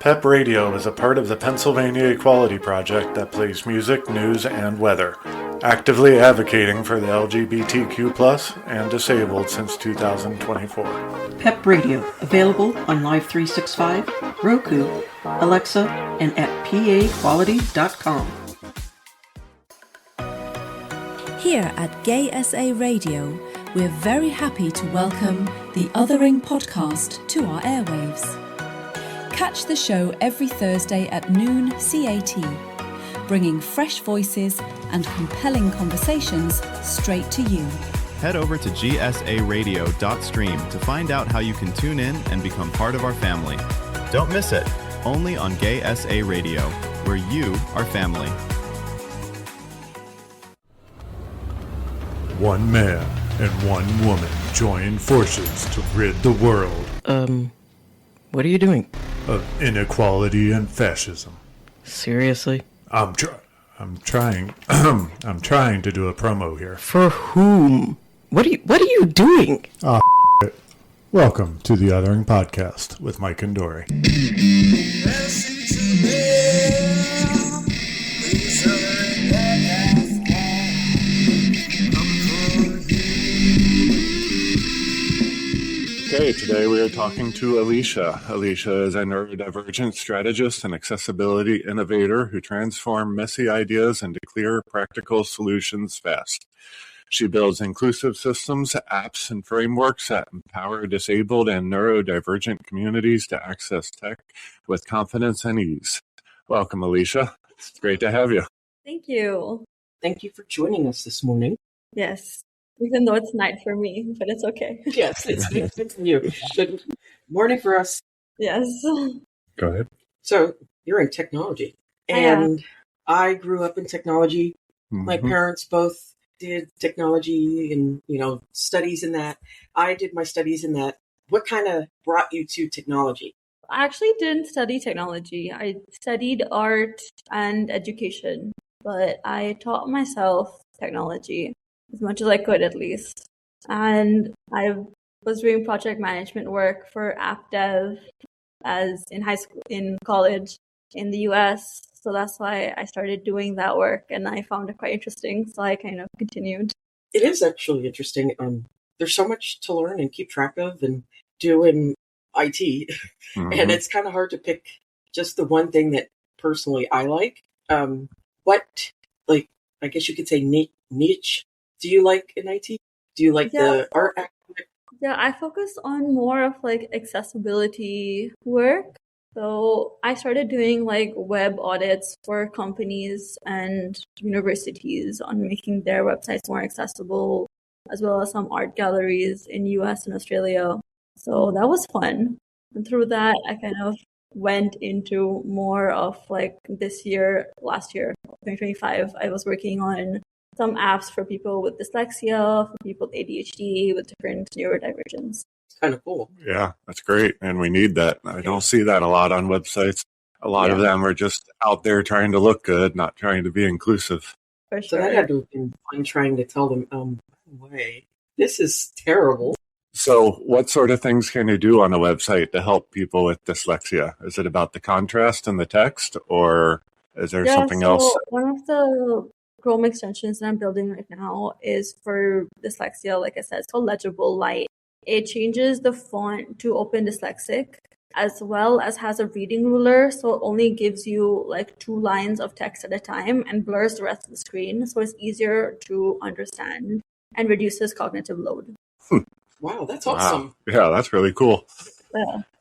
PEP Radio is a part of the Pennsylvania Equality Project that plays music, news, and weather, actively advocating for the LGBTQ+ and disabled since 2024. PEP Radio, available on Live 365, Roku, Alexa, and at paquality.com. Here at Gay SA Radio, we're very happy to welcome the Othering podcast to our airwaves. Catch the show every Thursday at noon CAT, bringing fresh voices and compelling conversations straight to you. Head over to gsaradio.stream to find out how you can tune in and become part of our family. Don't miss it, only on Gay SA Radio, where you are family. One man and one woman join forces to rid the world What are you doing? of inequality and fascism. Seriously? I'm trying I'm trying to do a promo here. For whom? What are you doing? Welcome to the Othering Podcast with Mike and Dory. Okay, today we are talking to Alysha. Alysha is a neurodivergent strategist and accessibility innovator who transforms messy ideas into clear, practical solutions fast. She builds inclusive systems, apps, and frameworks that empower disabled and neurodivergent communities to access tech with confidence and ease. Welcome, Alysha. It's great to have you. Thank you. Thank you for joining us this morning. Yes. Even though it's night for me, but it's okay. Yes, it's you. Good morning for us. Yes. Go ahead. So, you're in technology. And I grew up in technology. My parents both did technology and, studies in that. I did my studies in that. What kind of brought you to technology? I actually didn't study technology. I studied art and education, but I taught myself technology as much as I could, at least. And I was doing project management work for app dev as in college in the US. So that's why I started doing that work, and I found it quite interesting. So I kind of continued. It is actually interesting. There's so much to learn and keep track of and do in IT. And it's kind of hard to pick just the one thing that personally I like. I guess you could say niche. Do you like in IT? Do you like the art aspect? Yeah, I focus on more of accessibility work. So I started doing web audits for companies and universities on making their websites more accessible, as well as some art galleries in US and Australia. So that was fun. And through that, I kind of went into more of last year, 2025, I was working on some apps for people with dyslexia, for people with ADHD, with different neurodivergence. It's kind of cool. Yeah, that's great. And we need that. I don't see that a lot on websites. A lot of them are just out there trying to look good, not trying to be inclusive. For sure. So that had to have been fun trying to tell them, by the way, this is terrible. So what sort of things can you do on a website to help people with dyslexia? Is it about the contrast in the text, or is there something else? One of the Chrome extensions that I'm building right now is for dyslexia. Like I said, it's called Legible Light. It changes the font to Open Dyslexic, as well as has a reading ruler. So it only gives you 2 lines of text at a time and blurs the rest of the screen. So it's easier to understand and reduces cognitive load. Wow, that's awesome. Yeah, that's really cool.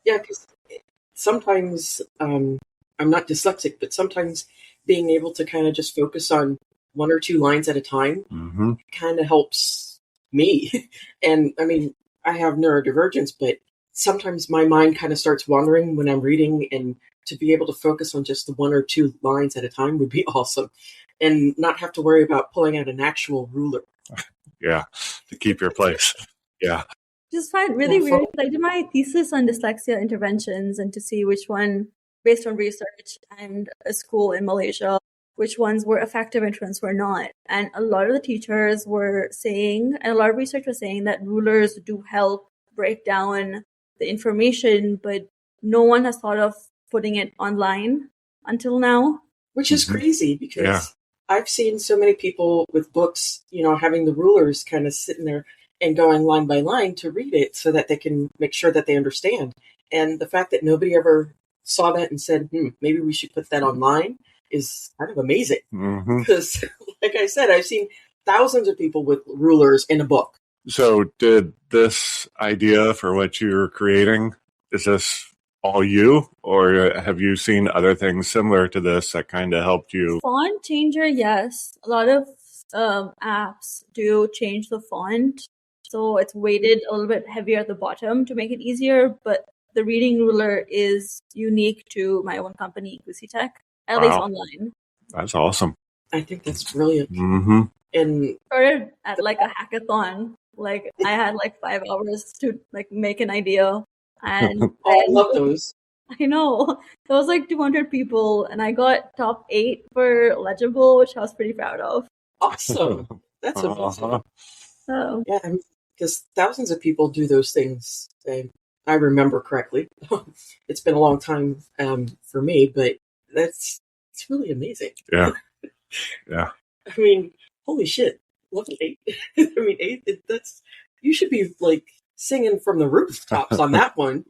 Yeah, because sometimes I'm not dyslexic, but sometimes being able to kind of just focus on 1 or 2 lines at a time kind of helps me. And I mean, I have neurodivergence, but sometimes my mind kind of starts wandering when I'm reading, and to be able to focus on just the 1 or 2 lines at a time would be awesome, and not have to worry about pulling out an actual ruler. Yeah, to keep your place. Yeah. Just find really weird. I did my thesis on dyslexia interventions and to see which one, based on research and a school in Malaysia, which ones were effective and which ones were not. And a lot of the teachers were saying, and a lot of research was saying, that rulers do help break down the information, but no one has thought of putting it online until now. Which is crazy because Yeah. I've seen so many people with books, having the rulers kind of sitting there and going line by line to read it so that they can make sure that they understand. And the fact that nobody ever saw that and said, maybe we should put that online is kind of amazing. Because, like I said, I've seen thousands of people with rulers in a book. So did this idea for what you're creating, is this all you, or have you seen other things similar to this that kind of helped you? Font changer, yes. A lot of apps do change the font. So it's weighted a little bit heavier at the bottom to make it easier. But the reading ruler is unique to my own company, Tech, at least online. That's awesome. I think that's brilliant. And started at like a hackathon. Like I had like 5 hours to like make an idea. And I love those. I know. There was like 200 people and I got top 8 for Legible, which I was pretty proud of. Awesome. That's amazing. So Yeah, because thousands of people do those things. I remember correctly. It's been a long time for me, but it's really amazing. Yeah. Yeah. I mean, holy shit. Level 8. I mean, 8, you should be like singing from the rooftops on that one.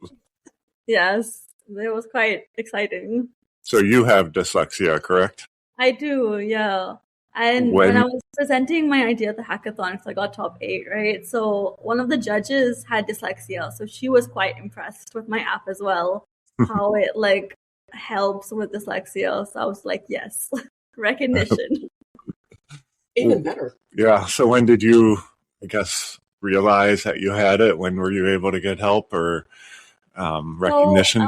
yes, it was quite exciting. So you have dyslexia, correct? I do, yeah. And when I was presenting my idea at the hackathon, I got top 8, right? So one of the judges had dyslexia, so she was quite impressed with my app as well, how it like helps with dyslexia. So I was like, yes, recognition. Even better. Yeah. So when did you, I guess, realize that you had it? When were you able to get help or recognition?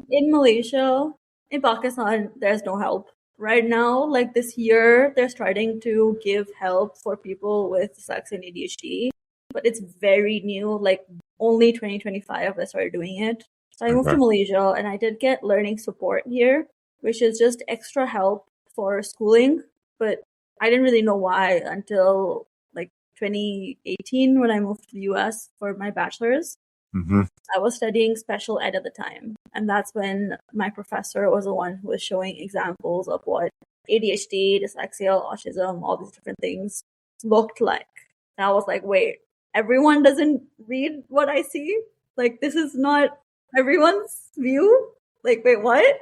In Malaysia, in Pakistan, there's no help. Right now, like this year, they're starting to give help for people with dyslexia and ADHD, but it's very new, like only 2025 they started doing it. So I moved to Malaysia and I did get learning support here, which is just extra help for schooling, but I didn't really know why until like 2018 when I moved to the US for my bachelor's. I was studying special ed at the time. And that's when my professor was the one who was showing examples of what ADHD, dyslexia, autism, all these different things looked like. And I was like, wait, everyone doesn't read what I see? Like, this is not everyone's view? Like, wait, what?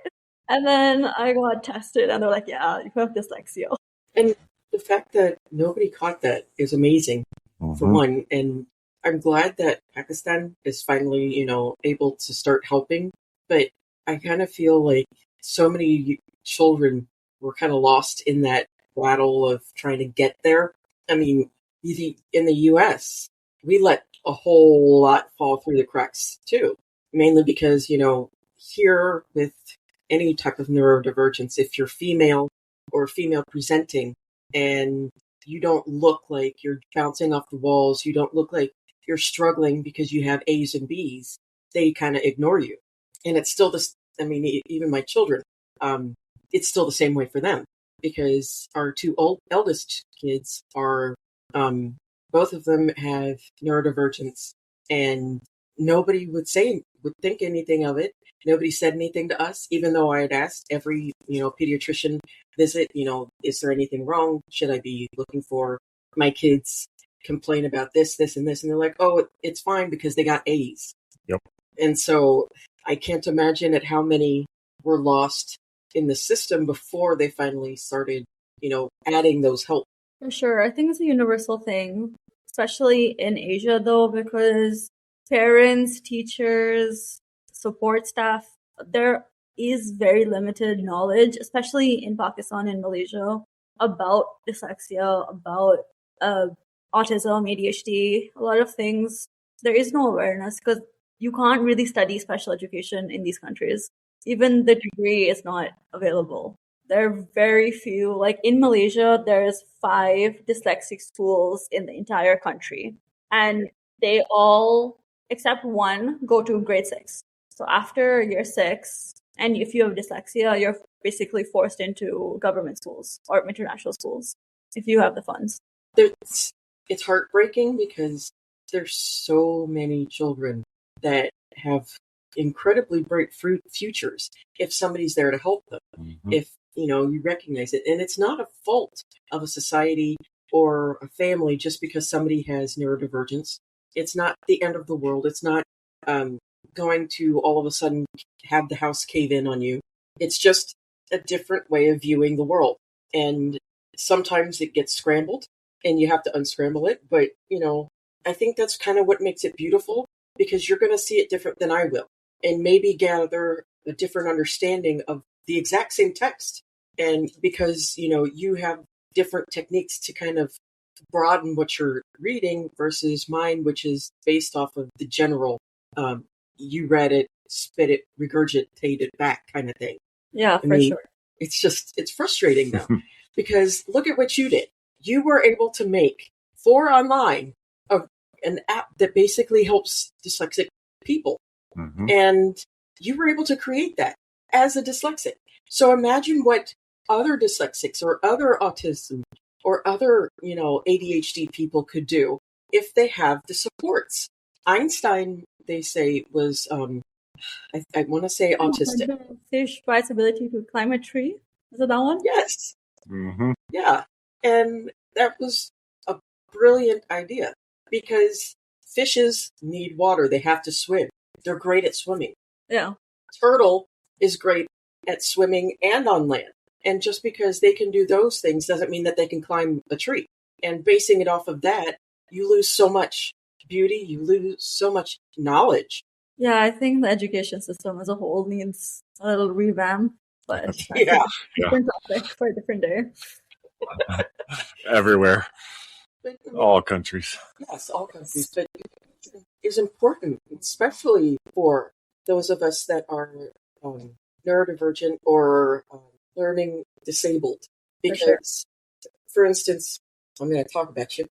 And then I got tested and they're like, yeah, you have dyslexia. And the fact that nobody caught that is amazing, for one. And I'm glad that Pakistan is finally, able to start helping. But I kind of feel like so many children were kind of lost in that battle of trying to get there. I mean, in the US, we let a whole lot fall through the cracks too, mainly because, here with any type of neurodivergence, if you're female or female presenting and you don't look like you're bouncing off the walls, you don't look like you're struggling because you have A's and B's, they kind of ignore you. And it's still this, I mean, even my children, it's still the same way for them because our 2 eldest kids are, both of them have neurodivergence and nobody would think anything of it. Nobody said anything to us, even though I had asked every, pediatrician visit, is there anything wrong? Should I be looking for my kids complain about this, this, and this? And they're like, oh, it's fine because they got A's. Yep. And so I can't imagine at how many were lost in the system before they finally started, adding those help. For sure. I think it's a universal thing, especially in Asia, though, because parents, teachers, support staff, there is very limited knowledge, especially in Pakistan and Malaysia, about dyslexia, about autism, ADHD, a lot of things. There is no awareness because you can't really study special education in these countries. Even the degree is not available. There are very few, like in Malaysia, there's 5 dyslexic schools in the entire country. And they all, except one, go to grade 6. So after year 6, and if you have dyslexia, you're basically forced into government schools or international schools if you have the funds. It's heartbreaking because there's so many children that have incredibly bright futures if somebody's there to help them. If, you recognize it. And it's not a fault of a society or a family just because somebody has neurodivergence. It's not the end of the world. It's not going to all of a sudden have the house cave in on you. It's just a different way of viewing the world. And sometimes it gets scrambled and you have to unscramble it. But, I think that's kind of what makes it beautiful, because you're going to see it different than I will, and maybe gather a different understanding of the exact same text. And because, you have different techniques to kind of broaden what you're reading versus mine, which is based off of the general, you read it, spit it, regurgitate it back kind of thing. Yeah, for sure. It's frustrating though, because look at what you did. You were able to make for online an app that basically helps dyslexic people. And you were able to create that as a dyslexic. So imagine what other dyslexics or other autism or other, ADHD people could do if they have the supports. Einstein, they say, was, I want to say autistic. Fish by its ability to climb a tree. Is it that one? Yes. Yeah. And that was a brilliant idea, because fishes need water. They have to swim. They're great at swimming. Yeah. Turtle is great at swimming and on land. And just because they can do those things doesn't mean that they can climb a tree. And basing it off of that, you lose so much beauty, you lose so much knowledge. Yeah, I think the education system as a whole needs a little revamp. But yeah, different topic for a different day. Everywhere. All countries. Yes, all countries. But it is important, especially for those of us that are neurodivergent or learning disabled. Because, for instance, I'm going to talk about you.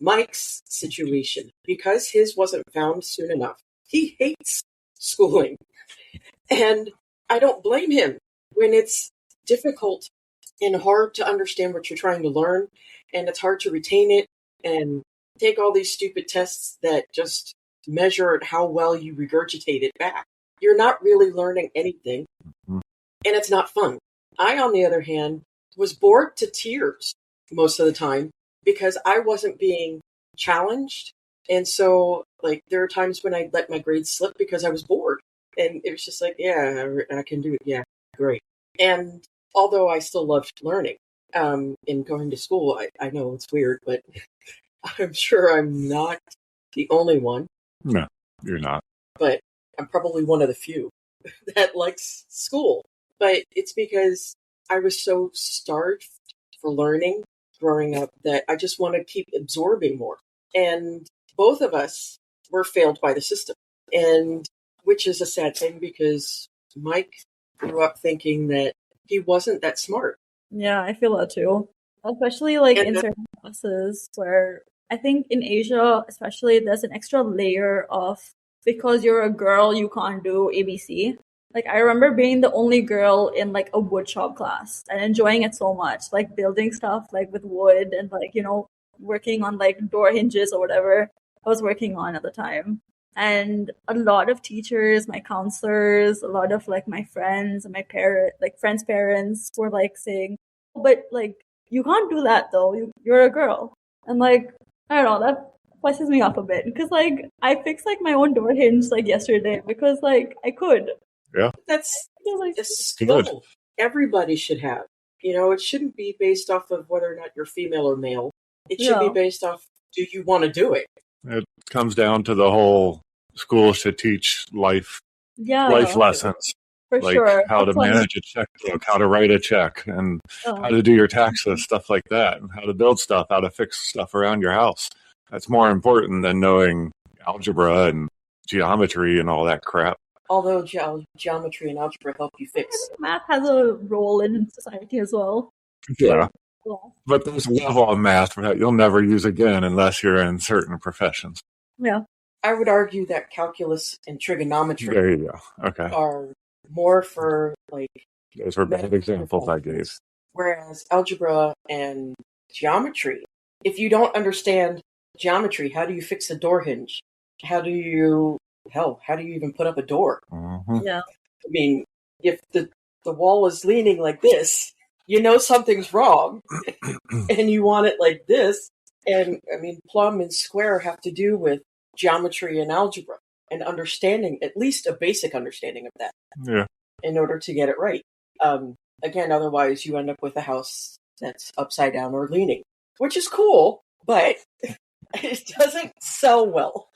Mike's situation, because his wasn't found soon enough, he hates schooling. And I don't blame him when it's difficult and hard to understand what you're trying to learn, and it's hard to retain it and take all these stupid tests that just measure how well you regurgitate it back. You're not really learning anything, and it's not fun. I, on the other hand, was bored to tears most of the time because I wasn't being challenged. And so, there are times when I let my grades slip because I was bored. And it was just like, yeah, I can do it. Yeah, great. And although I still loved learning and going to school, I know it's weird, but I'm sure I'm not the only one. No, you're not. But I'm probably one of the few that likes school. But it's because I was so starved for learning growing up that I just want to keep absorbing more. And both of us were failed by the system, and which is a sad thing, because Mike grew up thinking that he wasn't that smart. Yeah, I feel that too. Especially in certain classes where I think in Asia, especially, there's an extra layer of, because you're a girl, you can't do ABC. I remember being the only girl in a woodshop class and enjoying it so much, building stuff with wood and working on door hinges or whatever I was working on at the time. And a lot of teachers, my counselors, a lot of my friends and my friends' parents were saying, but you can't do that though. You're a girl. And I don't know, that pisses me off a bit, because I fixed my own door hinge yesterday because I could. Yeah. That's a skill everybody should have. It shouldn't be based off of whether or not you're female or male. It should be based off, do you want to do it? It comes down to the whole school should teach life lessons. For sure. How to manage a checkbook, how to write a check, and how to do your taxes, stuff like that, and how to build stuff, how to fix stuff around your house. That's more important than knowing algebra and geometry and all that crap. Although geometry and algebra help you fix. Math has a role in society as well. Yeah. But there's a level of math that you'll never use again unless you're in certain professions. Yeah. I would argue that calculus and trigonometry there you go. Okay. are more for those were bad examples I gave. Whereas algebra and geometry, if you don't understand geometry, how do you fix a door hinge? How do you hell, how do you even put up a door? Yeah. I mean, if the wall is leaning like this, you know something's wrong, and you want it like this. And I mean, plumb and square have to do with geometry and algebra and understanding, at least a basic understanding of that. Yeah. In order to get it right. Again, otherwise you end up with a house that's upside down or leaning, which is cool, but it doesn't sell well.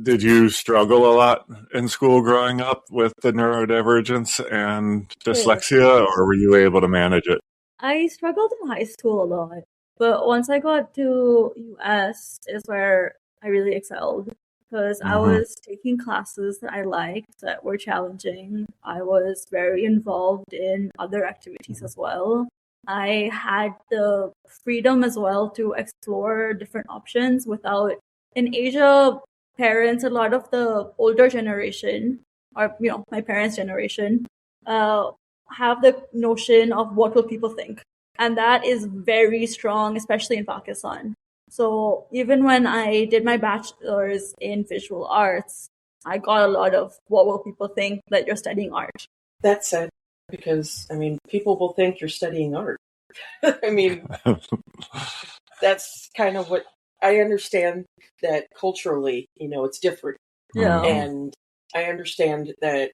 Did you struggle a lot in school growing up with the neurodivergence and dyslexia, or were you able to manage it? I struggled in high school a lot, but once I got to US is where I really excelled because I was taking classes that I liked that were challenging. I was very involved in other activities as well. I had the freedom as well to explore different options without, in Asia, parents, a lot of the older generation, or my parents' generation, have the notion of what will people think, and that is very strong, especially in Pakistan. So even when I did my bachelor's in visual arts, I got a lot of what will people think that you're studying art. That's sad because, I mean, people will think you're studying art. I mean, that's kind of what I understand, that culturally, it's different. Yeah. And I understand that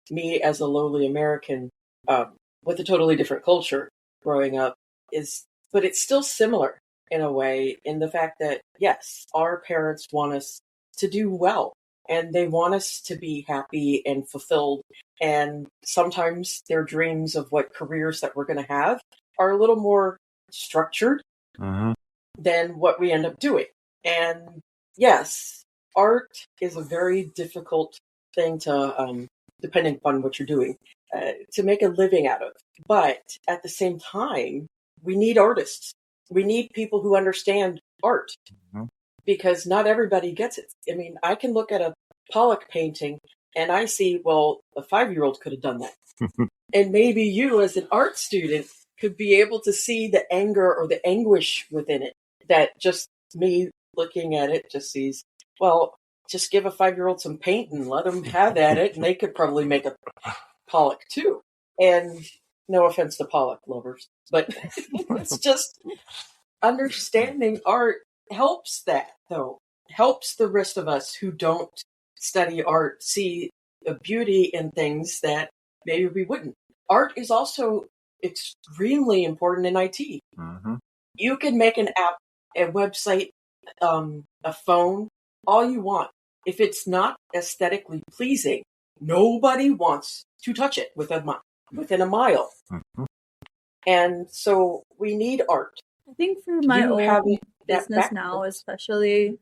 me as a lowly American with a totally different culture growing up but it's still similar in a way, in the fact that, yes, our parents want us to do well and they want us to be happy and fulfilled. And sometimes their dreams of what careers that we're going to have are a little more structured than what we end up doing. And yes, art is a very difficult thing to, depending upon what you're doing, to make a living out of. But at the same time, we need artists. We need people who understand art because not everybody gets it. I mean, I can look at a Pollock painting and I see, well, a 5-year-old could have done that. And maybe you as an art student could be able to see the anger or the anguish within it that just me looking at it just sees. Well, just give a 5-year-old some paint and let them have at it, and they could probably make a Pollock too. And no offense to Pollock lovers, but it's just understanding art helps that, though. Helps the rest of us who don't study art see a beauty in things that maybe we wouldn't. Art is also extremely important in IT. You can make an app, a website, a phone, all you want. If it's not aesthetically pleasing, nobody wants to touch it within a mile. And so we need art. I think for my own business now, especially,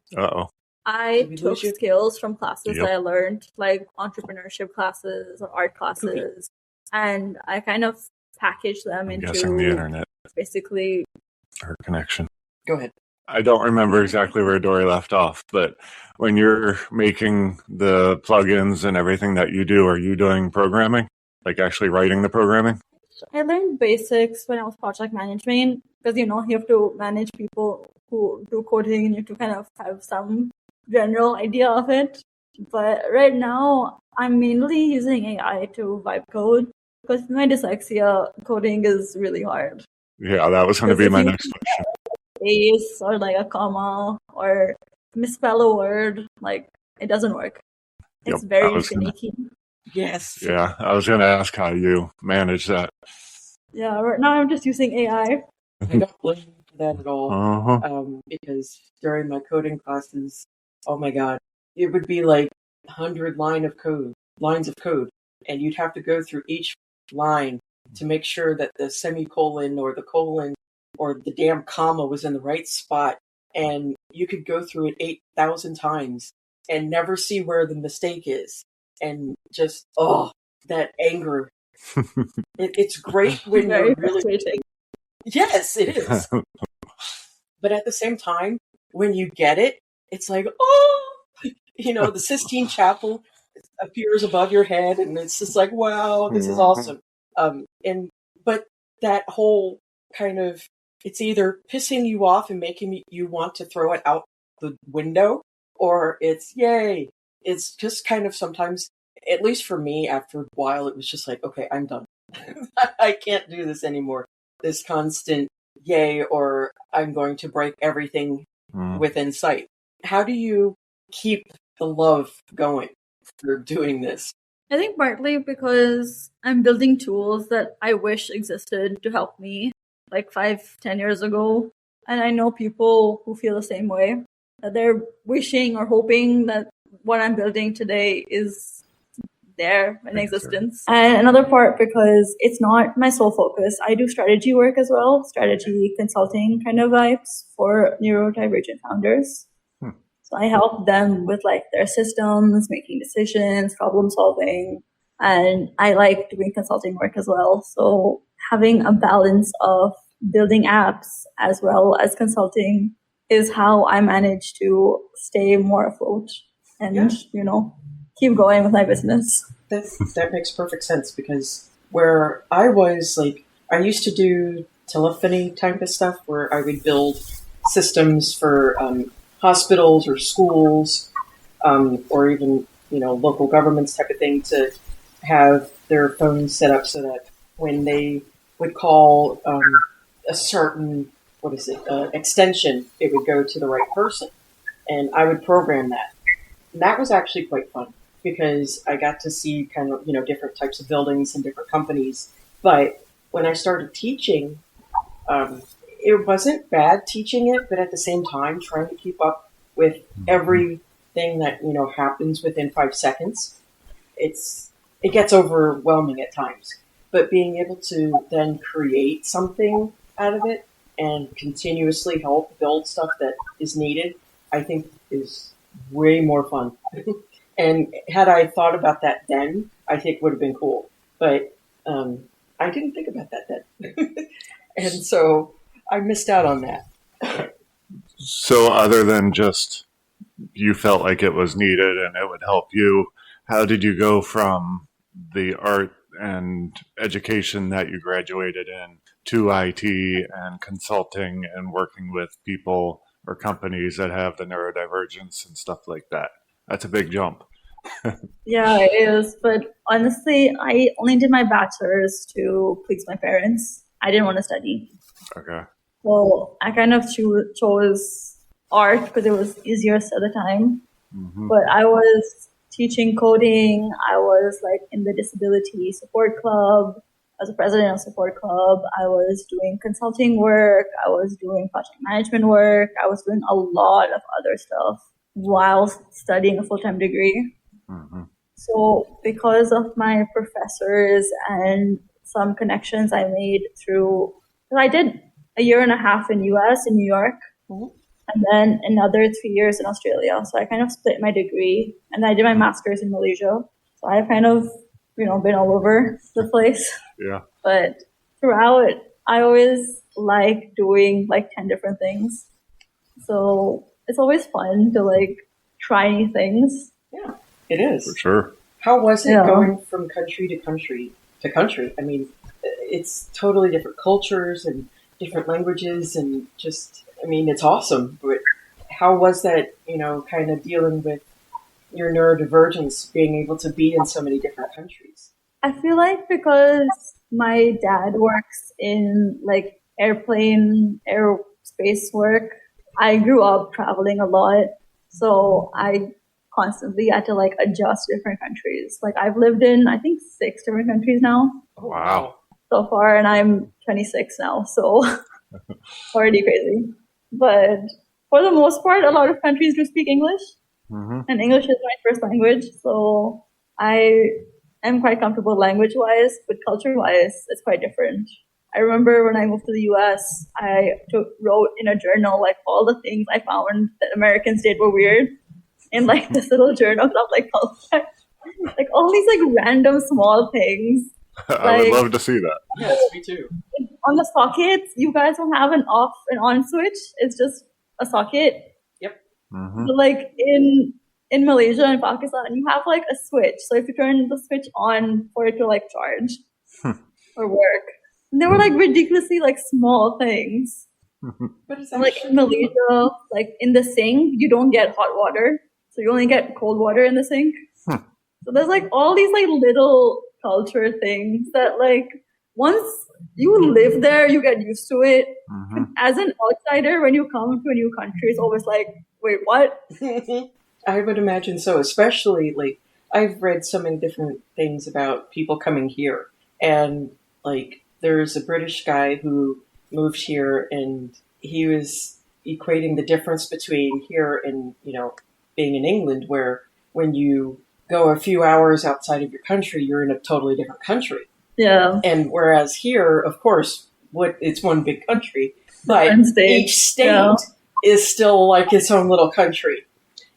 I took skills from classes that I learned, like entrepreneurship classes or art classes, and I kind of packaged them into the internet. Basically, Our connection. Go ahead. I don't remember exactly where Dory left off, but when you're making the plugins and everything that you do, are you doing programming? Like actually writing the programming? I learned basics when I was project management because, you have to manage people who do coding and you have to kind of have some general idea of it. But right now, I'm mainly using AI to vibe code because with my dyslexia, coding is really hard. Yeah, that was going to be my next question. Space or like a comma or misspell a word, like it doesn't work. It's very finicky. Yes. Yeah, I was going to ask how you manage that. Yeah, right now I'm just using AI. I don't blame you for that at all. Because during my coding classes, oh my God, it would be like 100 lines of code, and you'd have to go through each line to make sure that the semicolon or the colon or the damn comma was in the right spot. And you could go through it 8,000 times and never see where the mistake is. And just, that anger. It's great when you're really... Yes, it is. But at the same time, when you get it, it's like, the Sistine Chapel appears above your head, and it's just like, wow, this is awesome. But that whole kind of, it's either pissing you off and making you want to throw it out the window, or it's yay. It's just kind of sometimes, at least for me, after a while, it was just like, okay, I'm done. I can't do this anymore. This constant yay, or I'm going to break everything within sight. How do you keep the love going for doing this? I think partly because I'm building tools that I wish existed to help me like 5-10 years ago. And I know people who feel the same way, that they're wishing or hoping that what I'm building today is there in existence. And another part because it's not my sole focus. I do strategy work as well, strategy consulting kind of vibes for neurodivergent founders. So I help them with like their systems, making decisions, problem solving, and I like doing consulting work as well. So having a balance of building apps as well as consulting is how I manage to stay more afloat and, keep going with my business. That makes perfect sense, because where I was, like, I used to do telephony type of stuff where I would build systems for hospitals or schools, or even, local governments type of thing, to have their phones set up so that when they would call a certain, extension, it would go to the right person. And I would program that. And that was actually quite fun, because I got to see kind of, different types of buildings and different companies. But when I started teaching, it wasn't bad teaching it, but at the same time, trying to keep up with everything that, happens within 5 seconds, it gets overwhelming at times. But being able to then create something out of it and continuously help build stuff that is needed, I think is way more fun. And had I thought about that then, I think would have been cool. But I didn't think about that then. And so I missed out on that. So other than just you felt like it was needed and it would help you, how did you go from the art and education that you graduated in to IT and consulting and working with people or companies that have the neurodivergence and stuff like that? That's a big jump. Yeah, it is. But honestly, I only did my bachelor's to please my parents. I didn't want to study. Okay. So I kind of chose art because it was easiest at the time. But I was teaching coding. I was like in the disability support club. I was a president of support club. I was doing consulting work. I was doing project management work. I was doing a lot of other stuff while studying a full-time degree. So because of my professors and some connections I made through, I did a year and a half in US, in New York, and then another 3 years in Australia. So I kind of split my degree, and I did my master's in Malaysia. So I've kind of, been all over the place. Yeah. But throughout, I always like doing like 10 different things. So it's always fun to like try new things. Yeah, it is. For sure. How was it going from country to country to country? I mean, it's totally different cultures and different languages, and just, it's awesome. But how was that, kind of dealing with your neurodivergence, being able to be in so many different countries? I feel like because my dad works in like aerospace work, I grew up traveling a lot. So I constantly had to like adjust to different countries. Like I've lived in, I think, 6 different countries now. Wow. So far, and I'm 26 now, so already crazy. But for the most part, a lot of countries do speak English, and English is my first language. So I am quite comfortable language-wise, but culture-wise, it's quite different. I remember when I moved to the US, I wrote in a journal like all the things I found that Americans did were weird in like this little journal of like all these like random small things. I would love to see that. Yes, me too. On the sockets, you guys don't have an off and on switch. It's just a socket. Yep. So like in Malaysia and Pakistan, you have like a switch. So if you turn the switch on for it to like charge or work, and they were like ridiculously like small things. But it's Like in Malaysia, like in the sink, you don't get hot water. So you only get cold water in the sink. So there's like all these like little culture things that like once you live there, you get used to it. As an outsider, when you come to a new country, it's always like, wait, what? I would imagine so, especially like I've read so many different things about people coming here. And like there's a British guy who moved here and he was equating the difference between here and, being in England, where when you go a few hours outside of your country, you're in a totally different country. Yeah. And whereas here, of course, it's one big country, but each state is still like its own little country.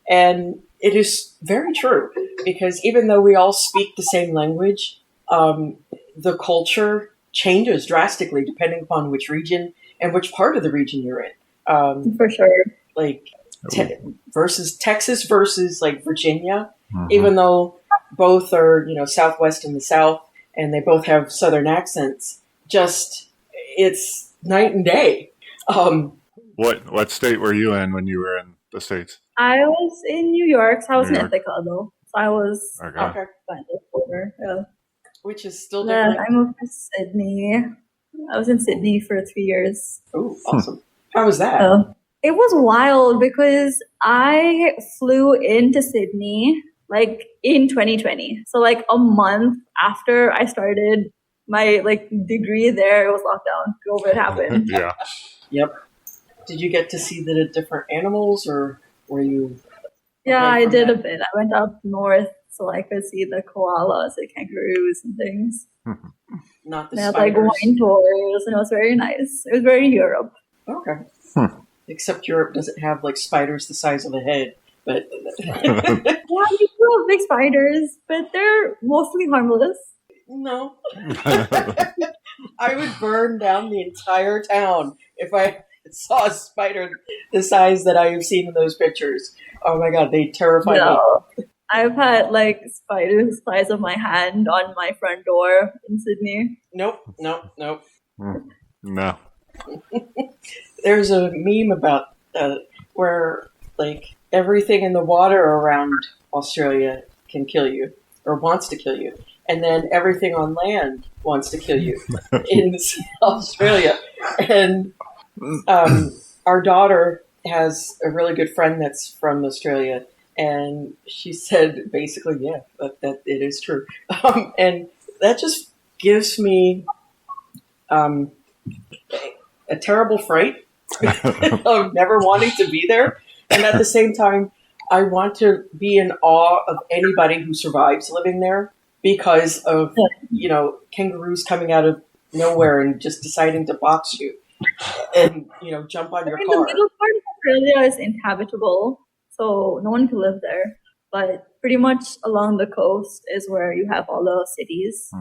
And it is very true, because even though we all speak the same language, the culture changes drastically depending upon which region and which part of the region you're in. For sure. Like versus Texas versus like Virginia, even though both are, Southwest and the South, and they both have Southern accents, it's night and day. What state were you in when you were in the States? I was in New York, so I was in Ithaca though. So I was Okay. kind of older. Yeah. Which is still different. I moved to Sydney. I was in Sydney for 3 years. Oh, awesome. How was that? It was wild because I flew into Sydney like in 2020. So like a month after I started my like degree there, it was lockdown. COVID happened. Yeah. Yep. Did you get to see the different animals, or were you? Yeah, I did a bit. I went up north so I could see the koalas, the kangaroos and things. Not the they had spiders. like wine tours, and it was very nice. It was very Europe. Okay. Except Europe doesn't have like spiders the size of a head, but Yeah, we do have big spiders, but they're mostly harmless. no. I would burn down the entire town if I saw a spider the size that I have seen in those pictures. Oh my god, they terrify me. I've had like spiders the size of my hand on my front door in Sydney. Nope. No. There's a meme about where like everything in the water around Australia can kill you or wants to kill you, and then everything on land wants to kill you in Australia. And our daughter has a really good friend that's from Australia, and she said basically, yeah, that it is true, and that just gives me a terrible fright of never wanting to be there. And at the same time, I want to be in awe of anybody who survives living there because of, kangaroos coming out of nowhere and just deciding to box you and, jump on your car. The middle part of Australia is inhabitable, so no one can live there. But pretty much along the coast is where you have all the cities.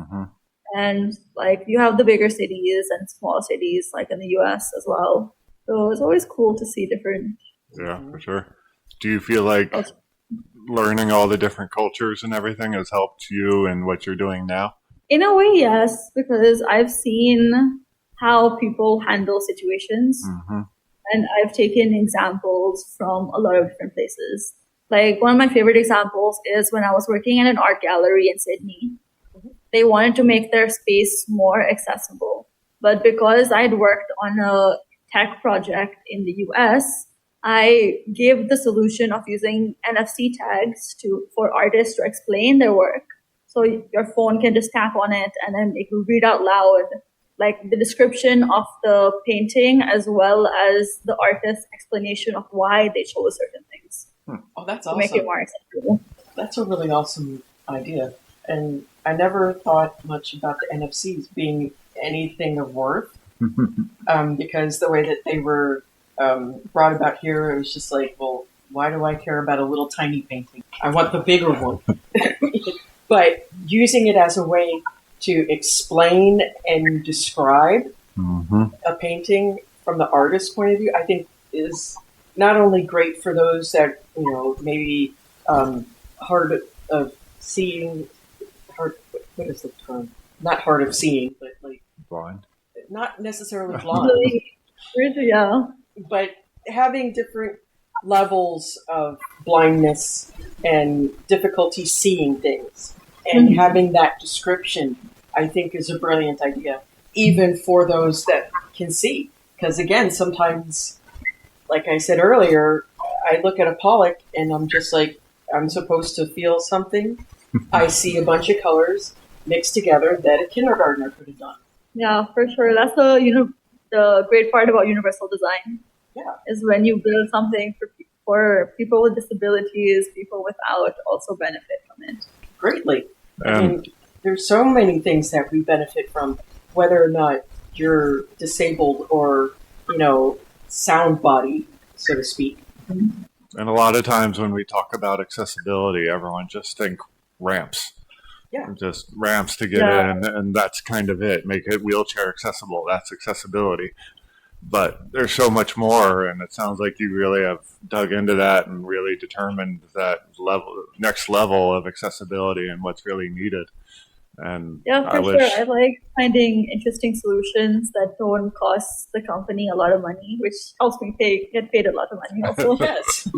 And like you have the bigger cities and small cities like in the US as well. So it's always cool to see different. Yeah, for sure. Do you feel like learning all the different cultures and everything has helped you in what you're doing now? In a way, yes, because I've seen how people handle situations. And I've taken examples from a lot of different places. Like one of my favorite examples is when I was working in an art gallery in Sydney. They wanted to make their space more accessible. But because I'd worked on a tech project in the US, I gave the solution of using NFC tags for artists to explain their work. So your phone can just tap on it and then it will read out loud like the description of the painting as well as the artist's explanation of why they chose certain things. Oh, that's to awesome. make it more accessible. That's a really awesome idea. And I never thought much about the NFCs being anything of worth because the way that they were brought about here, it was just like, well, why do I care about a little tiny painting? I want the bigger one. But using it as a way to explain and describe a painting from the artist's point of view, I think is not only great for those that, maybe hard of seeing, what is the term? Not hard of seeing, but like blind. Not necessarily blind. Yeah. But having different levels of blindness and difficulty seeing things and having that description, I think, is a brilliant idea, even for those that can see. Because again, sometimes, like I said earlier, I look at a Pollock and I'm just like, I'm supposed to feel something. I see a bunch of colors mixed together that a kindergartner could have done. Yeah, for sure. That's the great part about universal design. Yeah. Is when you build something for people with disabilities, people without also benefit from it. Greatly. I mean, there's so many things that we benefit from, whether or not you're disabled or, sound body, so to speak. And a lot of times when we talk about accessibility, everyone just think ramps. Yeah. Just ramps to get in, and that's kind of it. Make it wheelchair accessible. That's accessibility. But there's so much more, and it sounds like you really have dug into that and really determined that next level of accessibility and what's really needed. And yeah, for sure. I like finding interesting solutions that don't cost the company a lot of money, which helps me get paid a lot of money also. Yes,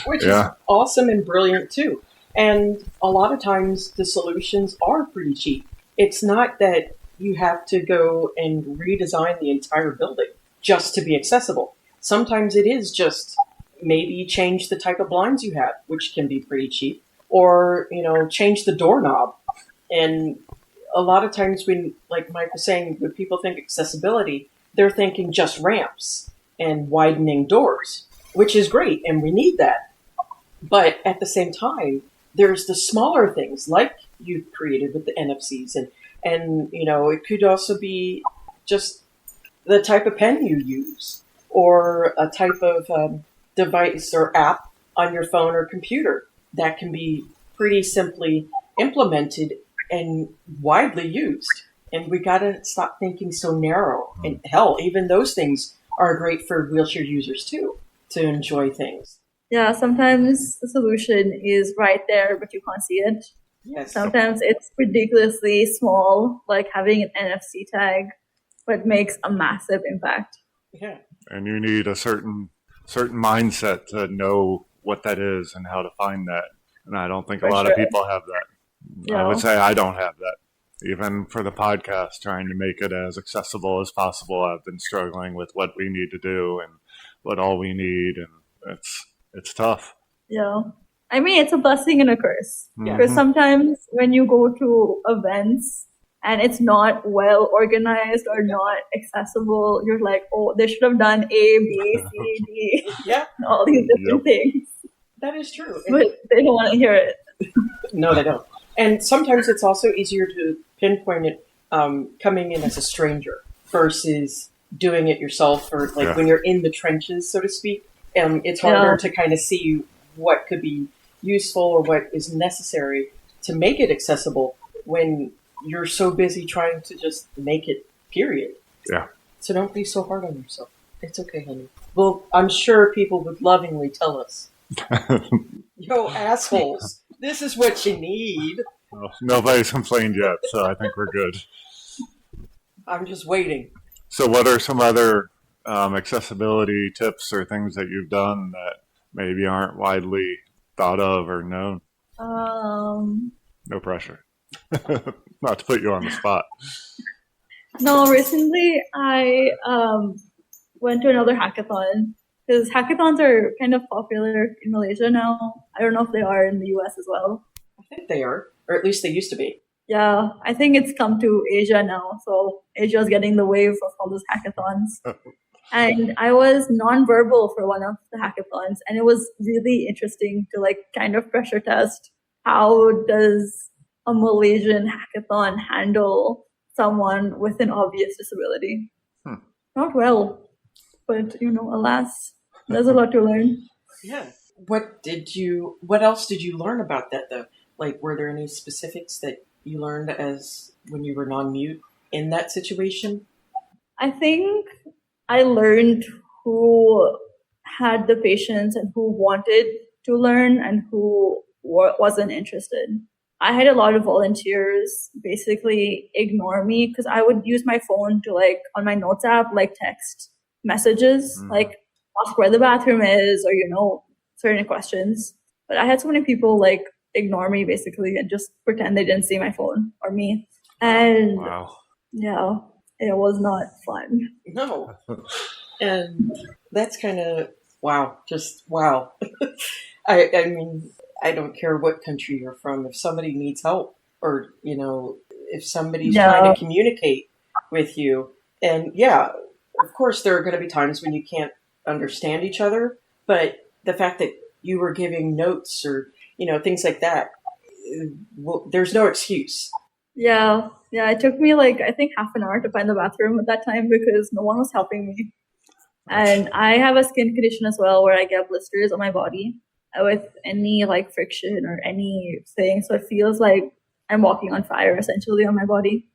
which is awesome and brilliant too. And a lot of times the solutions are pretty cheap. It's not that you have to go and redesign the entire building just to be accessible. Sometimes it is just maybe change the type of blinds you have, which can be pretty cheap, or, change the doorknob. And a lot of times when, like Mike was saying, when people think accessibility, they're thinking just ramps and widening doors, which is great. And we need that. But at the same time, there's the smaller things like you've created with the NFCs and it could also be just the type of pen you use or a type of device or app on your phone or computer that can be pretty simply implemented and widely used. And we got to stop thinking so narrow. And hell, even those things are great for wheelchair users too, to enjoy things. Yeah, sometimes the solution is right there, but you can't see it. Yes. Sometimes it's ridiculously small, like having an NFC tag, but makes a massive impact. Yeah. And you need a certain mindset to know what that is and how to find that. And I don't think a lot of people have that. Yeah. I would say I don't have that. Even for the podcast, trying to make it as accessible as possible, I've been struggling with what we need to do and what all we need, and it's tough. Yeah. I mean, it's a blessing and a curse. Mm-hmm. Because sometimes when you go to events and it's not well organized or not accessible, you're like, oh, they should have done A, B, C, D, and all these different things. That is true. But they don't want to hear it. No, they don't. And sometimes it's also easier to pinpoint it coming in as a stranger versus doing it yourself, or when you're in the trenches, so to speak. It's harder to kind of see what could be useful or what is necessary to make it accessible when you're so busy trying to just make it, period. Yeah. So don't be so hard on yourself. It's okay, honey. Well, I'm sure people would lovingly tell us, yo, assholes, this is what you need. Well, nobody's complained yet, so I think we're good. I'm just waiting. So what are some other accessibility tips or things that you've done that maybe aren't widely thought of or known? No pressure. Not to put you on the spot. No, recently I went to another hackathon, because hackathons are kind of popular in Malaysia now. I don't know if they are in the US as well. I think they are, or at least they used to be. Yeah, I think it's come to Asia now. So Asia's getting the wave of all those hackathons. And I was nonverbal for one of the hackathons, and it was really interesting to kind of pressure test how does a Malaysian hackathon handle someone with an obvious disability. Not well, but alas, there's a lot to learn. Yeah. What else did you learn about that though? Were there any specifics that you learned as when you were non-mute in that situation? I think I learned who had the patience and who wanted to learn and who wasn't interested. I had a lot of volunteers basically ignore me because I would use my phone to on my notes app, text messages, like ask where the bathroom is, or, you know, certain questions. But I had so many people like ignore me basically and just pretend they didn't see my phone or me. And yeah, it was not fun. No. And that's kind of, wow, just wow. I mean, I don't care what country you're from. If somebody needs help, or, you know, if somebody's trying to communicate with you, and yeah, of course, there are going to be times when you can't understand each other, but the fact that you were giving notes or, you know, things like that, well, there's no excuse. Yeah, it took me like, I think half an hour to find the bathroom at that time because no one was helping me. And I have a skin condition as well where I get blisters on my body with any like friction or anything. So it feels like I'm walking on fire essentially on my body,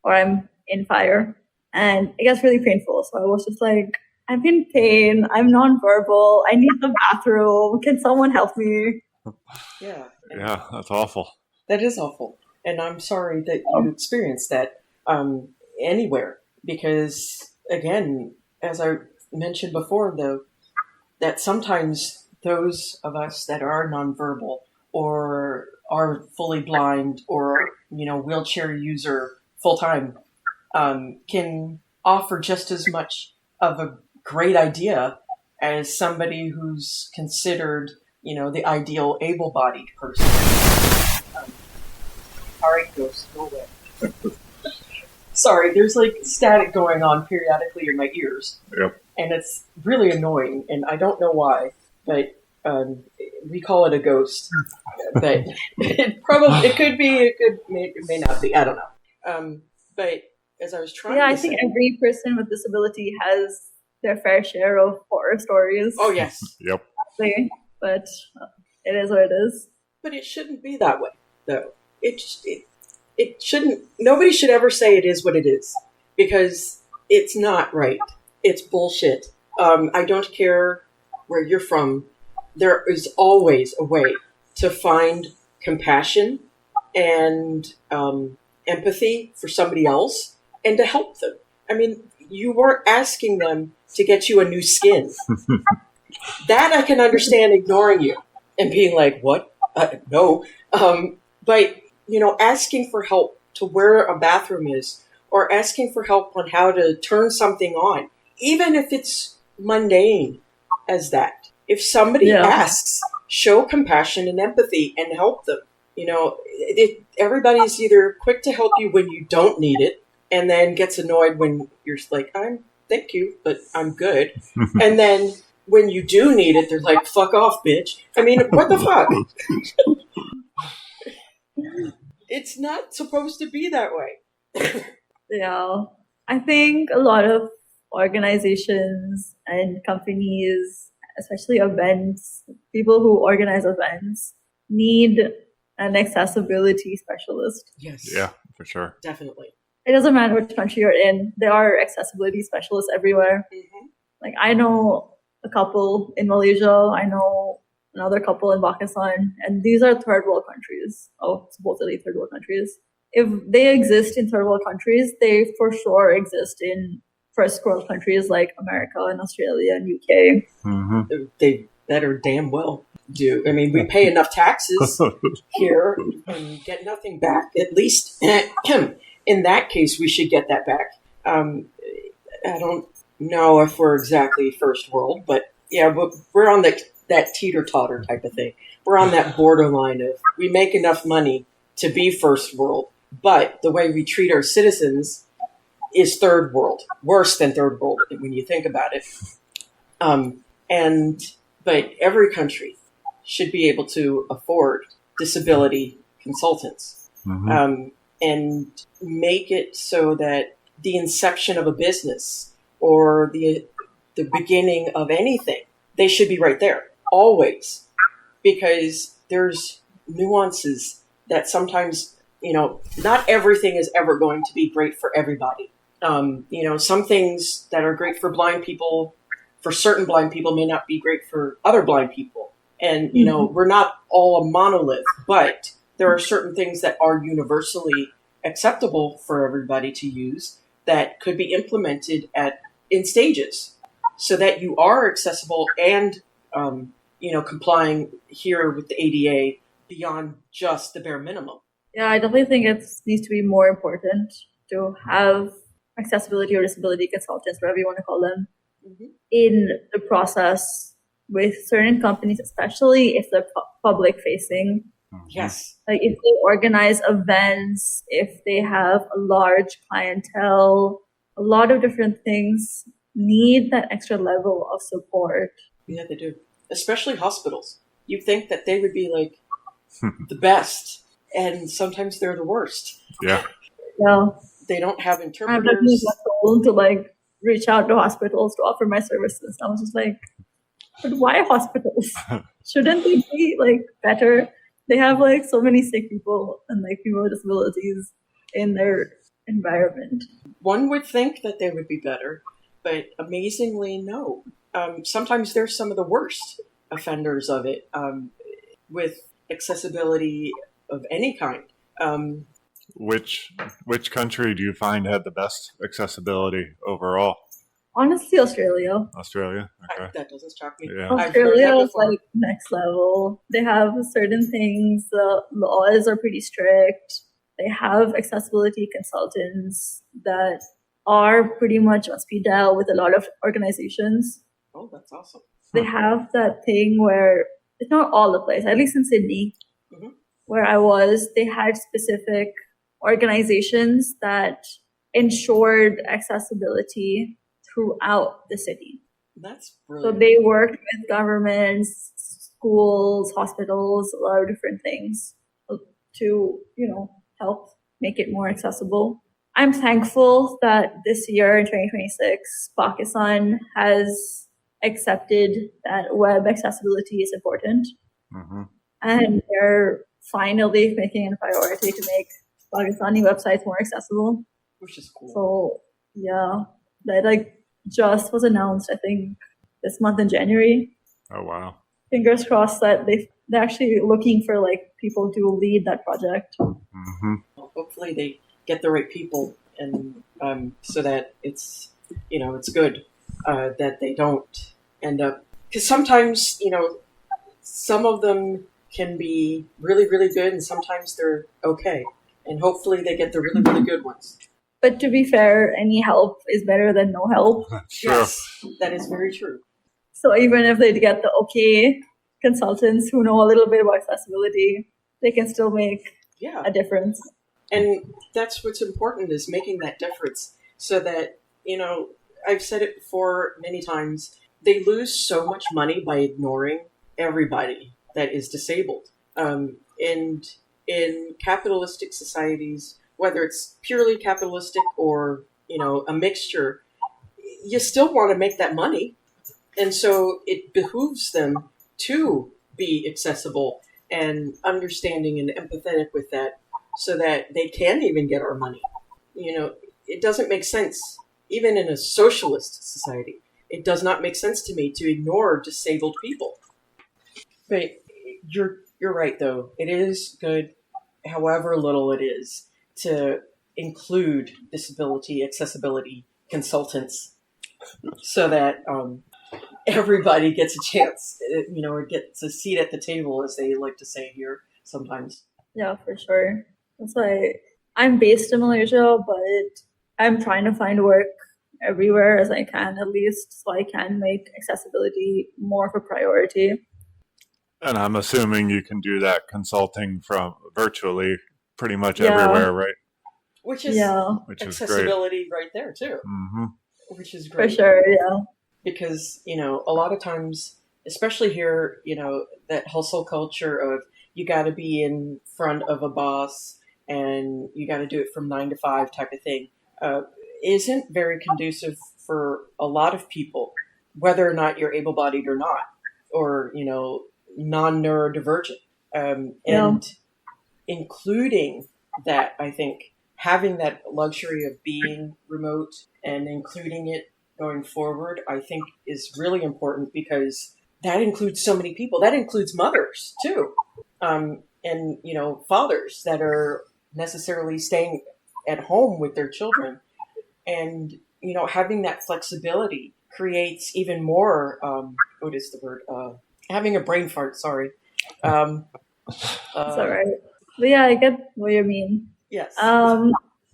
or I'm in fire, and it gets really painful. So I was just like, I'm in pain. I'm nonverbal. I need the bathroom. Can someone help me? Yeah. Yeah, that's awful. That is awful. And I'm sorry that you experienced that anywhere, because again, as I mentioned before, though, that sometimes those of us that are nonverbal or are fully blind or, you know, wheelchair user full time can offer just as much of a great idea as somebody who's considered, you know, the ideal able-bodied person. All right, ghost, go away. Sorry, there's like static going on periodically in my ears. Yep. And it's really annoying, and I don't know why, but we call it a ghost. But it could be, it may not be, I don't know. But as I was trying to I think every person with disability has their fair share of horror stories. Oh, yes. Yep. But it is what it is. But it shouldn't be that way, though. It shouldn't, nobody should ever say it is what it is, because it's not right. It's bullshit. I don't care where you're from. There is always a way to find compassion and empathy for somebody else and to help them. I mean, you weren't asking them to get you a new skin. That I can understand ignoring you and being like, what? No. But, you know, asking for help to where a bathroom is, or asking for help on how to turn something on, even if it's mundane as that. If somebody asks, show compassion and empathy and help them. You know, everybody's either quick to help you when you don't need it, and then gets annoyed when you're like, thank you, but I'm good. And then when you do need it, they're like, fuck off, bitch. I mean, what the fuck? It's not supposed to be that way. Yeah. I think a lot of organizations and companies, especially events, people who organize events, need an accessibility specialist. Yes. Yeah, for sure. Definitely. It doesn't matter which country you're in. There are accessibility specialists everywhere. Mm-hmm. Like, I know a couple in Malaysia. I know another couple in Pakistan. And these are third world countries. Oh, supposedly third world countries. If they exist in third world countries, they for sure exist in first world countries like America and Australia and UK. Mm-hmm. They better damn well do. I mean, we pay enough taxes here and get nothing back. At least in that case, we should get that back. I don't know if we're exactly first world, but yeah, but we're on that teeter-totter type of thing. We're on that borderline of we make enough money to be first world, but the way we treat our citizens is third world, worse than third world when you think about it. But every country should be able to afford disability consultants, and make it so that the inception of a business or the beginning of anything, they should be right there always, because there's nuances that sometimes, you know, not everything is ever going to be great for everybody. You know, some things that are great for blind people, for certain blind people, may not be great for other blind people. And, you know, we're not all a monolith, but there are certain things that are universally acceptable for everybody to use that could be implemented in stages. so that you are accessible and, complying here with the ADA beyond just the bare minimum. Yeah, I definitely think it needs to be more important to have accessibility or disability consultants, whatever you want to call them, in the process with certain companies, especially if they're public facing. Yes. Like if they organize events, if they have a large clientele, a lot of different things need that extra level of support. Yeah, they do. Especially hospitals. You think that they would be like the best, and sometimes they're the worst. Yeah. Yeah. They don't have I'm interpreters. definitely told to like reach out to hospitals to offer my services. I was just like, but why hospitals? Shouldn't they be like better? They have like so many sick people and like people with disabilities in their environment. One would think that they would be better, but amazingly, no. Sometimes they're some of the worst offenders of it, with accessibility of any kind. Which country do you find had the best accessibility overall? Honestly, Australia. Australia? Okay. That doesn't shock me. Yeah. Australia is like next level. They have certain things. The laws are pretty strict. They have accessibility consultants that are pretty much on speed dial with a lot of organizations. Oh, that's awesome. They have that thing where it's not all the place, at least in Sydney, where I was, they had specific organizations that ensured accessibility throughout the city. That's brilliant. So they worked with governments, schools, hospitals, a lot of different things to, help make it more accessible. I'm thankful that this year in 2026, Pakistan has accepted that web accessibility is important. And they're finally making it a priority to make Pakistani websites more accessible. Which is cool. So, yeah, that just was announced, I think, this month in January. Oh, wow. Fingers crossed that they're actually looking for people to lead that project. Hopefully they get the right people, and so that it's it's good that they don't end up, because sometimes some of them can be really, really good, and sometimes they're okay, and hopefully they get the really, really good ones. But to be fair, any help is better than no help. Sure. Yes, that is very true. So even if they get the okay consultants who know a little bit about accessibility, they can still make a difference. And that's what's important, is making that difference, so that, I've said it before many times, they lose so much money by ignoring everybody that is disabled. And in capitalistic societies, whether it's purely capitalistic or, a mixture, you still want to make that money. And so it behooves them to be accessible and understanding and empathetic with that, so that they can even get our money. It doesn't make sense, even in a socialist society. It does not make sense to me to ignore disabled people. But you're right, though. It is good, however little it is, to include disability accessibility consultants, so that everybody gets a chance, or gets a seat at the table, as they like to say here sometimes. Yeah, for sure. That's why I'm based in Malaysia, but I'm trying to find work everywhere as I can, at least, so I can make accessibility more of a priority. And I'm assuming you can do that consulting from virtually pretty much everywhere, right? Which is accessibility right there, too. Which is great. For sure, yeah. Because, a lot of times, especially here, that hustle culture of you got to be in front of a boss and you got to do it from 9 to 5 type of thing, isn't very conducive for a lot of people, whether or not you're able-bodied or not, or, non-neurodivergent. And including that, I think, having that luxury of being remote and including it going forward, I think is really important, because that includes so many people. That includes mothers, too. And, fathers that are necessarily staying at home with their children. And, having that flexibility, creates even more, what is the word? Having a brain fart, sorry. It's all right. But yeah, I get what you mean. Yes.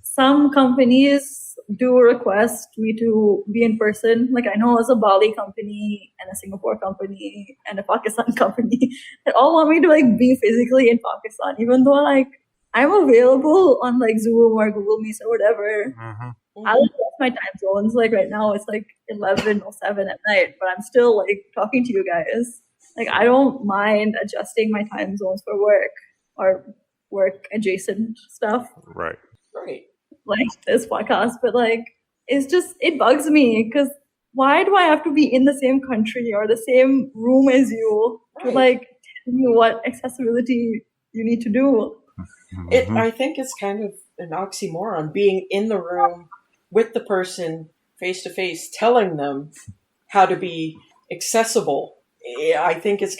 Some companies do request me to be in person. Like I know as a Bali company and a Singapore company and a Pakistan company, they all want me to like be physically in Pakistan, even though like I'm available on like Zoom or Google Meet or whatever. I'll adjust my time zones. Like right now it's like 11:07 at night, but I'm still like talking to you guys. Like I don't mind adjusting my time zones for work or work adjacent stuff. Right. Like this podcast, but like it bugs me because why do I have to be in the same country or the same room as you to like tell you what accessibility you need to do? I think it's kind of an oxymoron, being in the room with the person face to face, telling them how to be accessible. I think it's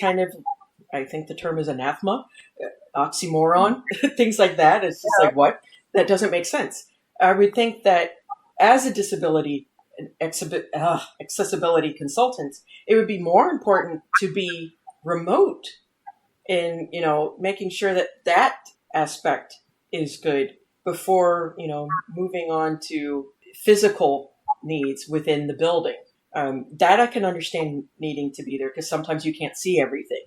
I think the term is anathema, oxymoron, things like that. It's just like, what? That doesn't make sense. I would think that as a disability accessibility consultant, it would be more important to be remote in, making sure that aspect is good before, moving on to physical needs within the building. That I can understand needing to be there because sometimes you can't see everything,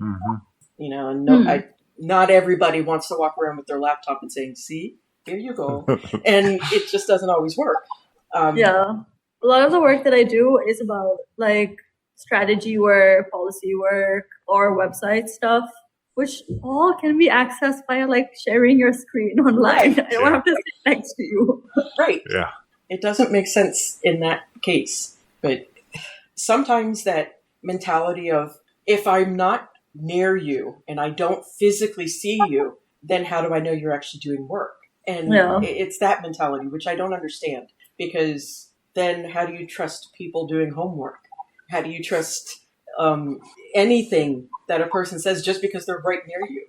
and not everybody wants to walk around with their laptop and saying, see, here you go. And it just doesn't always work. A lot of the work that I do is about like strategy work, policy work, or website stuff, which all can be accessed by like sharing your screen online. I don't have to sit next to you. Right. Yeah. It doesn't make sense in that case. But sometimes that mentality of, if I'm not near you and I don't physically see you, then how do I know you're actually doing work? And it's that mentality, which I don't understand, because then how do you trust people doing homework? How do you trust anything that a person says just because they're right near you?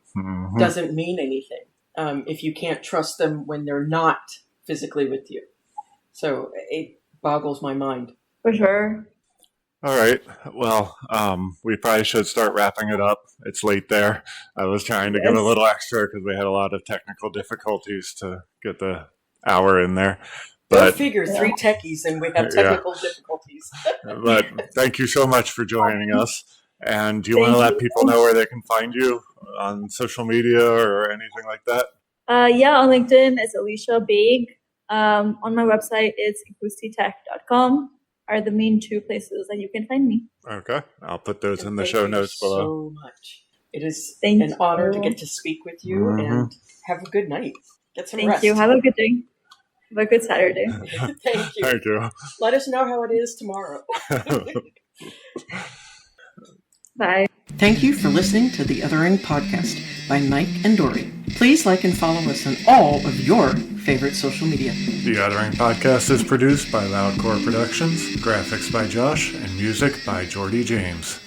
Doesn't mean anything if you can't trust them when they're not physically with you. So it boggles my mind. For sure. All right. Well, we probably should start wrapping it up. It's late there. I was trying to give a little extra because we had a lot of technical difficulties to get the hour in there. Go figure, 3 techies and we have technical difficulties. But thank you so much for joining us. And do you want to let people know where they can find you on social media or anything like that? On LinkedIn, it's Alysha Baig. On my website, it's acoustitech.com. are the main 2 places that you can find me. Okay. I'll put those in the show notes below. Thank you so much. It is an honor to get to speak with you and have a good night. Get some rest. Thank you. Have a good day. Have a good Saturday. Thank you. Thank you. Let us know how it is tomorrow. Bye. Thank you for listening to the Othering Podcast by Mike and Dory. Please like and follow us on all of your favorite social media. The Othering Podcast is produced by LoudCore Productions, graphics by Josh, and music by Jordy James.